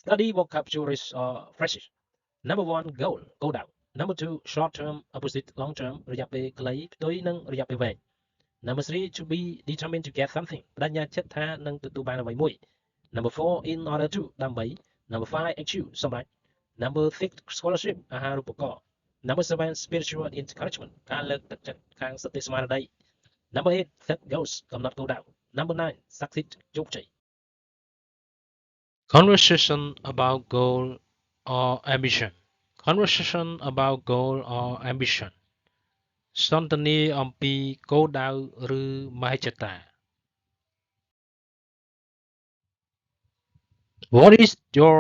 Study vocabularies or phrases. Number one, goal, goal down. Number two, short term, opposite long term រយៈពេលខ្លីផ្ទុយនឹងរយៈពេលវែង Number three, to be determined to get something បដិញ្ញាចិត្តថានឹងទទួលបានអ្វីមួយ Number four, in order to ដើម្បី Number five, achieve សម្រេច Number six, scholarship អាហារូបករណ៍ Number seven, spiritual encouragement ការលើកទឹកចិត្តខាងសតិស្មារតី Number eight, set goals កំណត់គោលដៅ Number nine, succeed ជោគជ័យ Conversation about goal or ambition. Conversation about goal or ambition. សន្ទនាអំពីគោលដៅឬមហិច្ឆតា What is your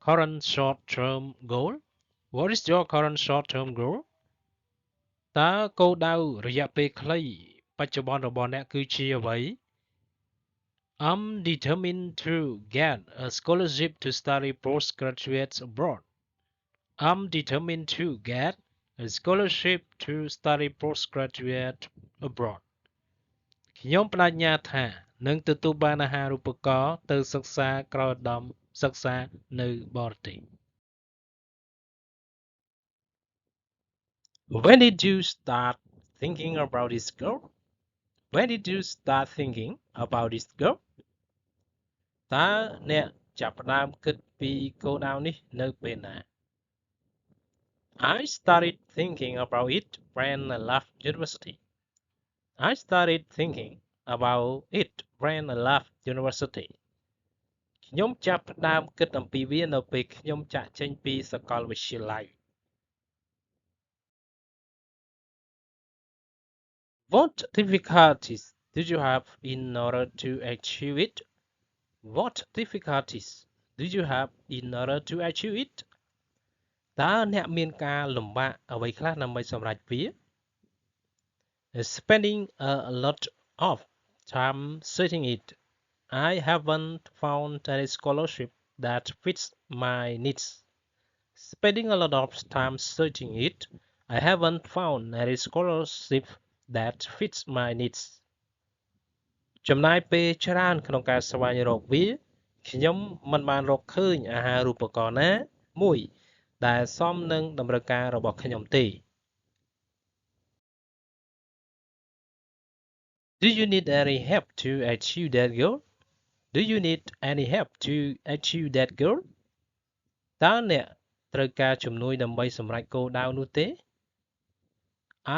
current short-term goal? What is your current short-term goal? តើគោលដៅរយៈពេលខ្លីបច្ចុប្បន្នរបស់អ្នកគឺជាអ្វី I'm determined to get a scholarship to study postgraduate abroad. I'm determined to get a scholarship to study postgraduate abroad. ខ្ញុំបដិញ្ញាថានឹងទទួលបានអាហារូបករណ៍ទៅសិក្សាក្រោយឧត្តមសិក្សានៅបរទេស When did you start thinking about this girl? When did you start thinking about this girl? តើអ្នកចាប់ផ្ដើមគិតពីគោលដៅនេះនៅពេលណា I started thinking about it when I left university. I started thinking about it when I left university. ខ្ញុំចាប់ផ្ដើមគិតអំពីវានៅពេលខ្ញុំចាកចេញពីសាកលវិទ្យាល័យ What difficulties did you have in order to achieve it? What difficulties did you have in order to achieve it? តើអ្នកមានការលំបាកអ្វីខ្លះដើម្បីសម្រេចវា Spending a lot of time searching it. I haven't found any scholarship that fits my needs. Spending a lot of time searching it. I haven't found any scholarship that fits my needs. ចំណាយពេលច្រើនក្នុងការស្វែងរកវាខ្ញុំមិនបានរកឃើញអាហារូបករណ៍ណាមួយដែលសមនឹងតម្រូវការរបស់ខ្ញុំទេ Do you need any help to achieve that goal? Do you need any help to achieve that goal? តើអ្នកត្រូវការជំនួយដើម្បីសម្រេចគោលដៅនោះទេ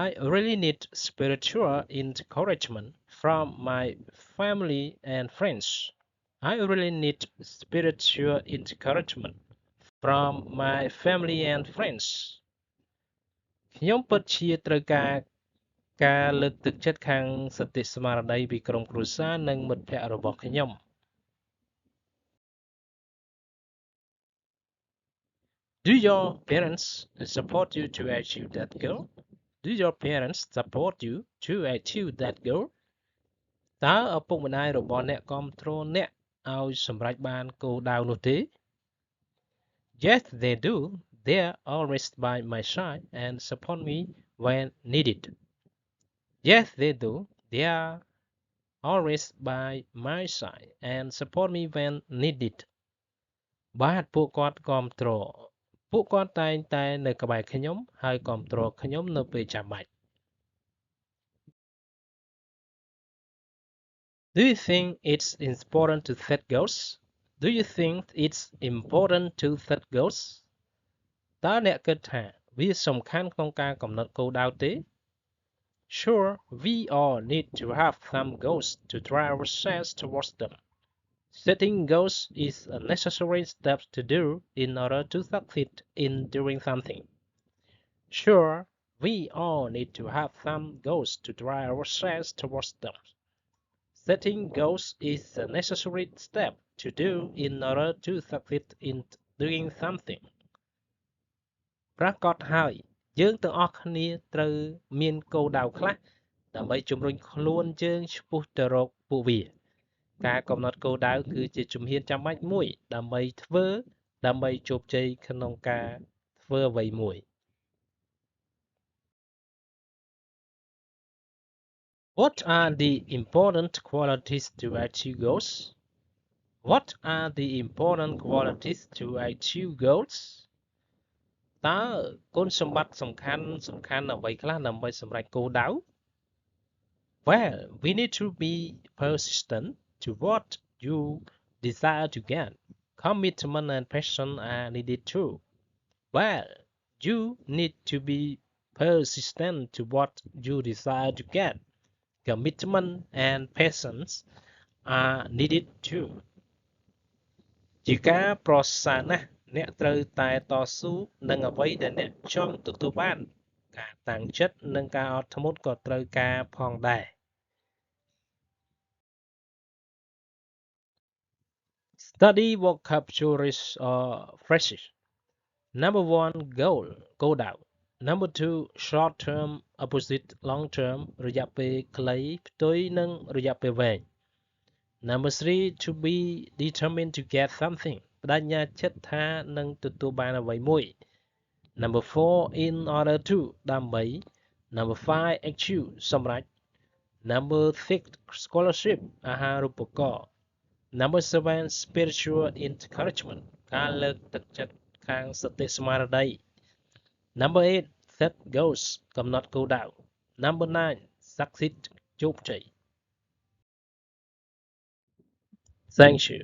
I really need spiritual encouragement from my family and friends. I really need spiritual encouragement from my family and friends. ខ្ញុំពិតជាត្រូវការលើកទឹកចិត្តខាងសតិស្មារតីពីក្រុមគ្រួសារនិងមិត្តភ័ក្តិរបស់ខ្ញុំ Do your parents support you to achieve that goal? Do your parents support you to achieve that goal? តើឪពុកម្ដាយរបស់អ្នកគាំទ្រអ្នកឲ្យសម្រេចបានគោលដៅនោះទេ Yes, they do. They are always by my side and support me when needed. Yes, they do. They are always by my side and support me when needed. បាទពួកគាត់គាំទ្រពួកគាត់តែងតែនៅក្បែរខ្ញុំហើយគាំទ្រខ្ញុំនៅពេលចាំបាច់ Do you think it's important to set goals? Do you think it's important to set goals? តើអ្នកគិតថាវាសំខាន់ក្នុងការកំណត់គោលដៅទេ Sure, we all need to have some goals to drive ourselves towards them. Setting goals is a necessary step to do in order to succeed in doing something. Sure, we all need to have some goals to drive ourselves towards them. Setting goals is a necessary step to do in order to succeed in doing something. ប្រកាសហើយយើងទាំងអស់គ្នាត្រូវមានគោលដៅខ្លះដើម្បីជំរុញខ្លួនយើងឆ្ពោះទៅរកពួកវាការកំណត់គោលដៅគឺជាជំហានចាំបាច់មួយដើម្បីជោគជ័យក្នុងការធ្វើអ្វីមួយ What are the important qualities to achieve goals? What are the important qualities to achieve goals? តើគុណសម្បត្តិសំខាន់អ្វីខ្លះដើម្បីសម្រេចគោលដៅ? Well, we need to be persistent to what you desire to get. Commitment and passion are needed too. Well, you need to be persistent to what you desire to get. Commitment and patience are needed too. ជាការប្រសើរណាស់អ្នកត្រូវតែតស៊ូនឹងអ្វីដែលអ្នកចង់ទទួលបាន ការតាំងចិត្តនិងការអត់ធ្មត់ក៏ត្រូវការផងដែរ Study vocabularies or phrases. Number 1 goal គោលដៅ Number 2 short term opposite long term រយៈពេលខ្លីផ្ទុយនឹងរយៈពេលវែង Number 3 to be determined to get something បដិញ្ញាចិត្តថានឹងទទួលបានអ្វីមួយ Number 4 in order to ដើម្បី Number 5 achieve សម្រេច Number 6 scholarship អាហារូបករណ៍ Number 7 spiritual encouragement ការលើកទឹកចិត្តខាងសតិស្មារតី Number 8 set goals កំណត់គោលដៅ Number 9 succeed ជោគជ័យ Thank you